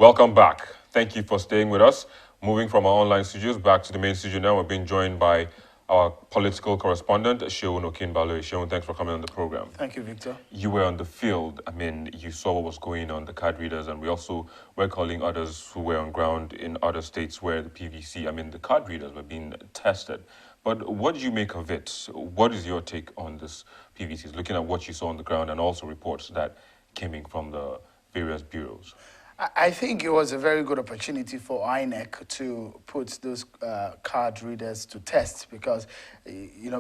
Welcome back. Thank you for staying with us. Moving from our online studios back to the main studio now, we're being joined by our political correspondent, Sheun Okinbalo. Sheun, thanks for coming on the program. Thank you, Victor. You were on the field. I mean, you saw what was going on, the card readers, and we also were calling others who were on ground in other states where the PVC, I mean, the card readers were being tested. But what did you make of it? What is your take on this PVCs, looking at what you saw on the ground and also reports that came in from the various bureaus? I think it was a very good opportunity for INEC to put those card readers to test because,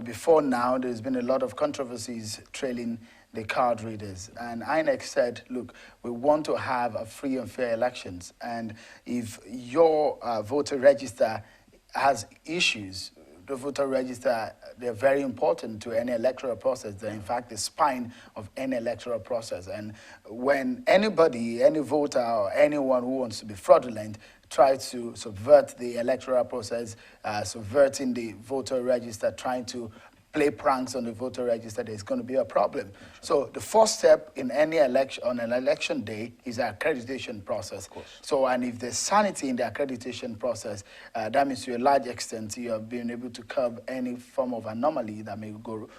before now there's been a lot of controversies trailing the card readers. And INEC said, look, we want to have a free and fair elections. And if your voter register has issues, the voter register, they're very important to any electoral process. They're in fact the spine of any electoral process. And when anybody, any voter or anyone who wants to be fraudulent tries to subvert the electoral process, subverting the voter register, trying to play pranks on the voter register, there's going to be a problem. So the first step in any election, on an election day, is the accreditation process. So, and if there's sanity in the accreditation process, that means to a large extent you have been able to curb any form of anomaly that may go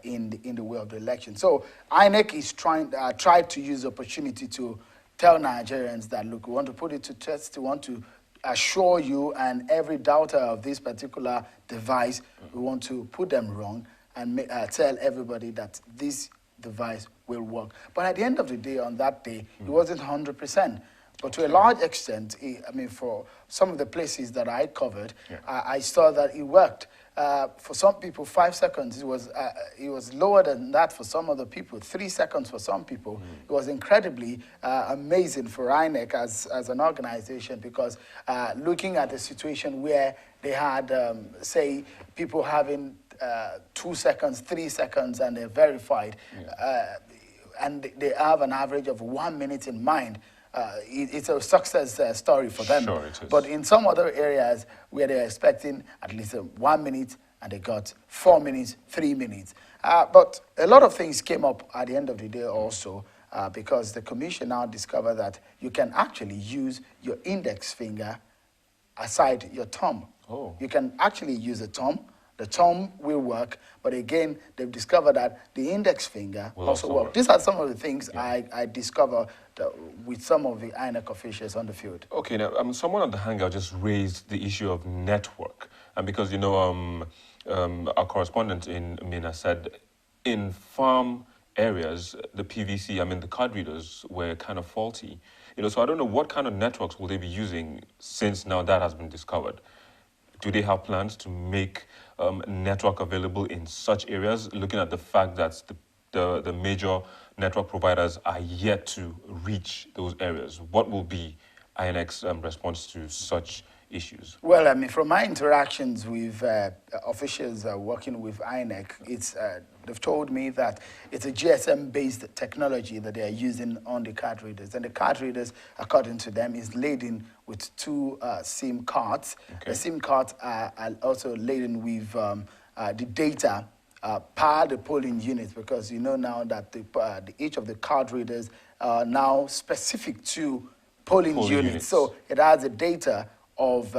in the way of the election. So INEC is tried to use the opportunity to tell Nigerians that, look, we want to put it to test, we want to assure you and every doubter of this particular device, we want to put them wrong and tell everybody that this device will work. But at the end of the day, on that day, it wasn't 100%. But to a large extent, for some of the places that I covered, I saw that it worked. For some people, 5 seconds. It was lower than that for some other people. 3 seconds for some people. It was incredibly amazing for INEC as an organization because looking at a situation where they had, say, people having 2 seconds, 3 seconds, and they're verified, and they have an average of 1 minute in mind. It's a success story for them. Sure, it is. But in some other areas where they're expecting at least 1 minute and they got 4 minutes, 3 minutes. But a lot of things came up at the end of the day also because the commission now discovered that you can actually use your index finger aside your thumb. Oh. You can actually use a thumb. The thumb will work, but again, they've discovered that the index finger will also work. These are some of the things I discovered with some of the INEC officials on the field. Okay, now someone on the hangout just raised the issue of network, and because our correspondent in Mina said in farm areas the PVC, the card readers were kind of faulty. So I don't know what kind of networks will they be using since now that has been discovered. Do they have plans to make network available in such areas, looking at the fact that the major network providers are yet to reach those areas? What will be INEC's response to such issues? Well, from my interactions with officials working with INEC, they've told me that it's a GSM-based technology that they are using on the card readers. And the card readers, according to them, is laden with 2 SIM cards. Okay. The SIM cards are also laden with the data per the polling units, because you know now that each of the card readers are now specific to polling units. So it has the data of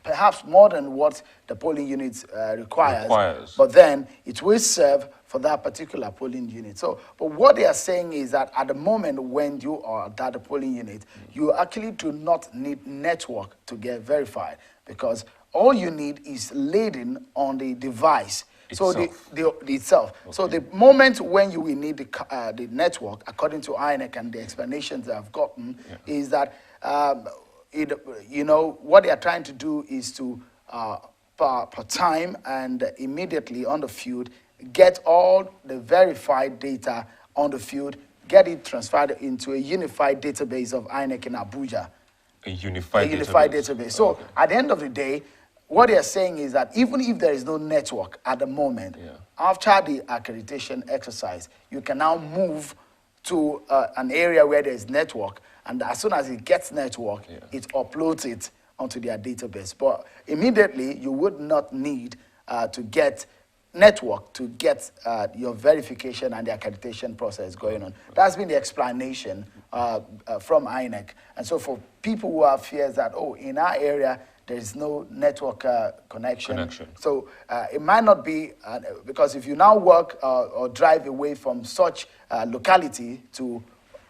perhaps more than what the polling units requires. But then it will serve for that particular polling unit. So, but what they are saying is that at the moment when you are at the polling unit, you actually do not need network to get verified, because all you need is laden on the device. So the itself. Okay. So the moment when you will need the network, according to INEC and the explanations that I've gotten, is that what they are trying to do is to per time and immediately on the field get all the verified data on the field, get it transferred into a unified database of INEC in Abuja. A unified database. So at the end of the day, what they are saying is that even if there is no network at the moment, after the accreditation exercise, you can now move to an area where there is network, and as soon as it gets network, it uploads it onto their database. But immediately, you would not need to get network to get your verification and the accreditation process going on. That's been the explanation from INEC. And so for people who have fears that, oh, in our area, there is no network connection. So it might not be, because if you now work or drive away from such locality to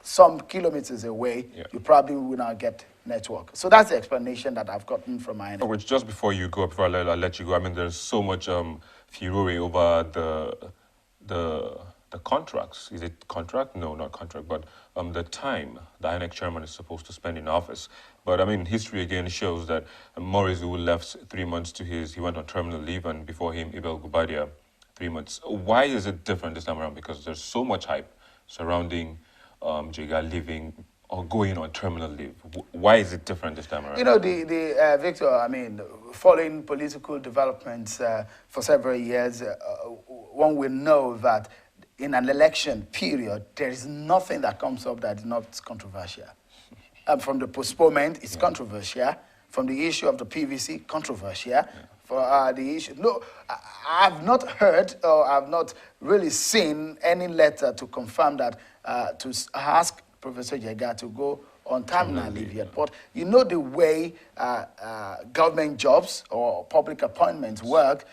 some kilometers away, you probably will not get network. So that's the explanation that I've gotten from INEC. Which, just before you go, before I let you go, I mean, there's so much furore over the contracts. Is it contract? No, not contract, but the time the INEC chairman is supposed to spend in office. But I mean, history again shows that Maurice, who left 3 months he went on terminal leave, and before him, Ibel Gubadia, 3 months. Why is it different this time around? Because there's so much hype surrounding Jega leaving or going on terminal leave. Why is it different this time around? You know, Victor, I mean, following political developments for several years, one will know that in an election period, there is nothing that comes up that is not controversial. From the postponement, it's controversial. From the issue of the PVC, controversial. For the issue, no, I've not heard or I've not really seen any letter to confirm that, to ask Professor Jega to go on terminal leave yet. But you know the way government jobs or public appointments work,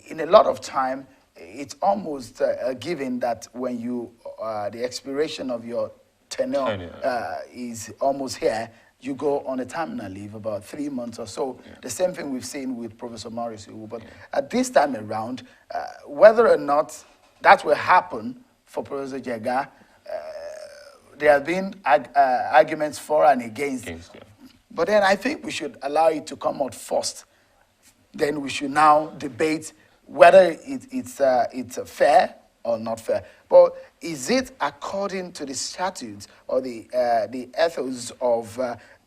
in a lot of time, it's almost a given that when you, the expiration of your tenure is almost here, you go on a terminal leave about 3 months or so. The same thing we've seen with Professor Morris. But at this time around, whether or not that will happen for Professor Jega, there have been arguments for and against. But then I think we should allow it to come out first. Then we should now debate whether it's fair or not fair. But is it according to the statutes or the ethos of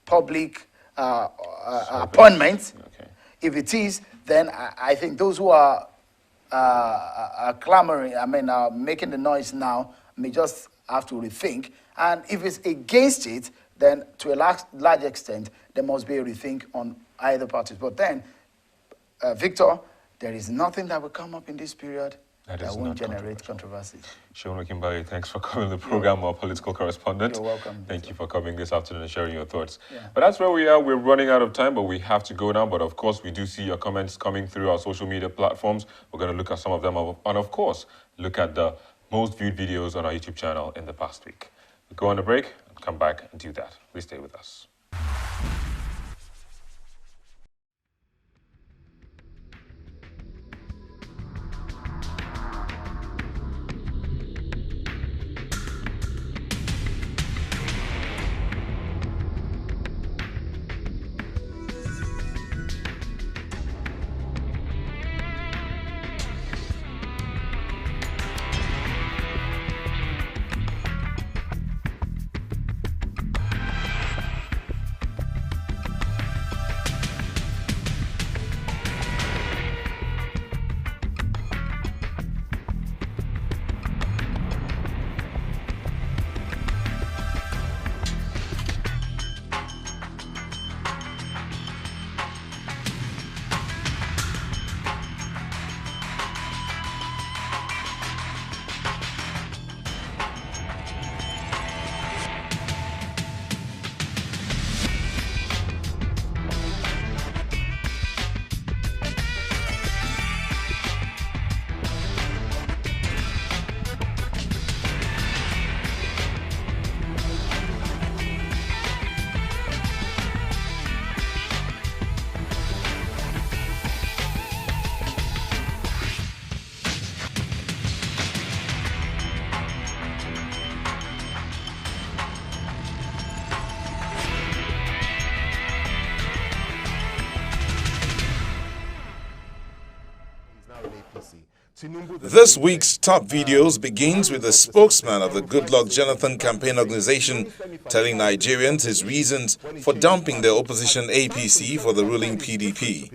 public appointments? If it is, then I think those who are clamoring, are making the noise now, may just have to rethink. And if it's against it, then to a large extent, there must be a rethink on either parties. But then, Victor, there is nothing that will come up in this period that won't generate controversy. Seun Okinbale, thanks for coming to the program, our political correspondent. You're welcome. Thank you for coming this afternoon and sharing your thoughts. But that's where we are. We're running out of time, but we have to go now. But of course, we do see your comments coming through our social media platforms. We're going to look at some of them, and of course, look at the most viewed videos on our YouTube channel in the past week. We'll go on a break and come back and do that. Please stay with us. This week's top videos begins with the spokesman of the Goodluck Jonathan campaign organization telling Nigerians his reasons for dumping the opposition APC for the ruling PDP.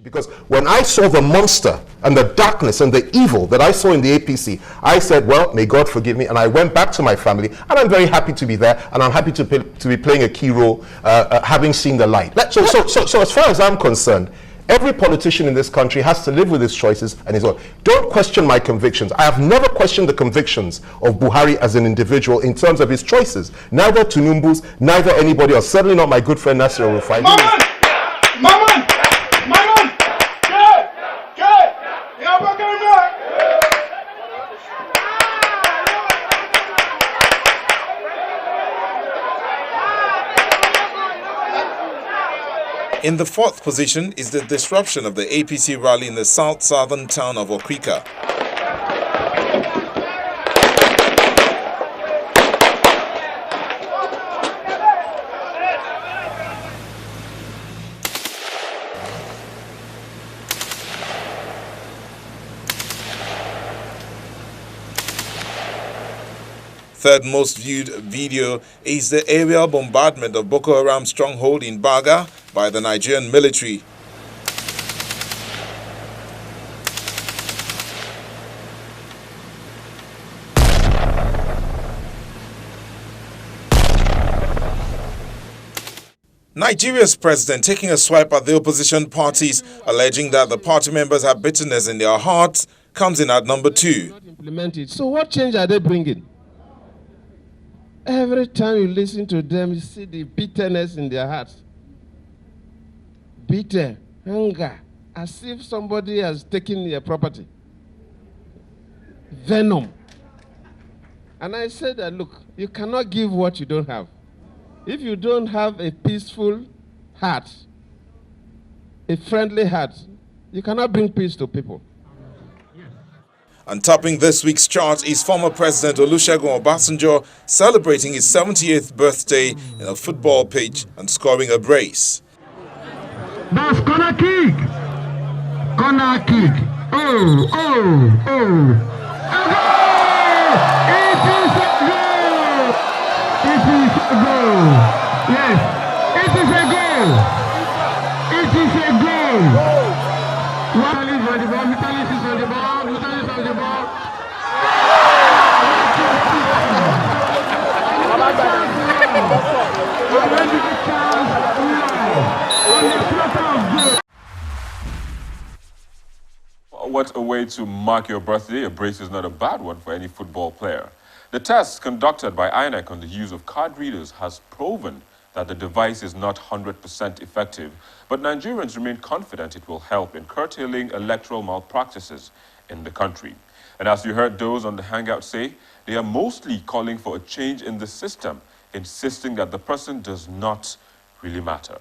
Because when I saw the monster and the darkness and the evil that I saw in the APC, I said, well, may God forgive me, and I went back to my family, and I'm very happy to be there, and I'm happy to be playing a key role, having seen the light. So as far as I'm concerned, Every politician in this country has to live with his choices and his own. Don't question my convictions. I have never questioned the convictions of Buhari as an individual in terms of his choices. Neither Tinubu's, neither anybody else. Certainly not my good friend Nasir Rufai. In the fourth position is the disruption of the APC rally in the southern town of Okrika. Third most viewed video is the aerial bombardment of Boko Haram stronghold in Baga by the Nigerian military. Nigeria's president taking a swipe at the opposition parties, alleging that the party members have bitterness in their hearts, comes in at number 2. So what change are they bringing? Every time you listen to them, you see the bitterness in their hearts. Bitter, anger, as if somebody has taken their property. Venom. And I said that, look, you cannot give what you don't have. If you don't have a peaceful heart, a friendly heart, you cannot bring peace to people. And topping this week's chart is former President Olusegun Obasanjo celebrating his 78th birthday in a football pitch and scoring a brace. That's corner kick! Corner kick! Oh, oh, oh! It is a goal! It is a goal! Yes, it is a goal! It is a goal! Vitalis on the ball, Vitalis is on the ball, Vitalis on the ball. What a way to mark your birthday. A brace is not a bad one for any football player. The test conducted by INEC on the use of card readers has proven that the device is not 100% effective, but Nigerians remain confident it will help in curtailing electoral malpractices in the country. And as you heard those on the Hangout say, they are mostly calling for a change in the system, insisting that the person does not really matter.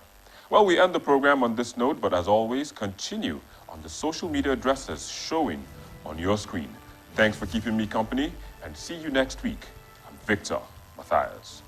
Well, we end the program on this note, but as always, continue on the social media addresses showing on your screen. Thanks for keeping me company, and see you next week. I'm Victor Matthias.